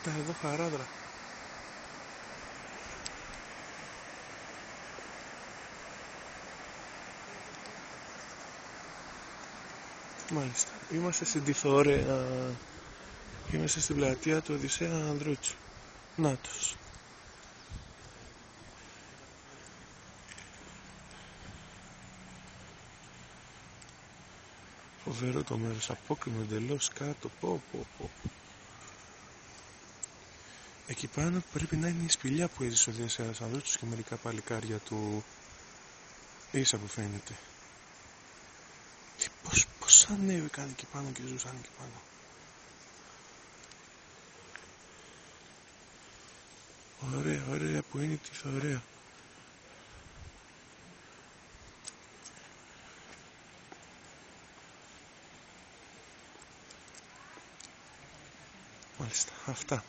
Τα εδώ χαράδρα. Μάλιστα. Είμαστε στην Τιθωρέα. Είμαστε στην πλατεία του Οδυσσέα Ανδρούτσου. Νάτος. Φοβερό το μέρος, απόκριμο εντελώς κάτω. Πω. Εκεί πάνω πρέπει να είναι η σπηλιά που έζησε ο Οδυσσέας Ανδρούτσος και μερικά παλικάρια του. Ίσα που φαίνεται. Και πώς ανέβηκαν εκεί πάνω και ζούσαν εκεί πάνω. Ωραία που είναι η Τιθωρέα. Μάλιστα, αυτά.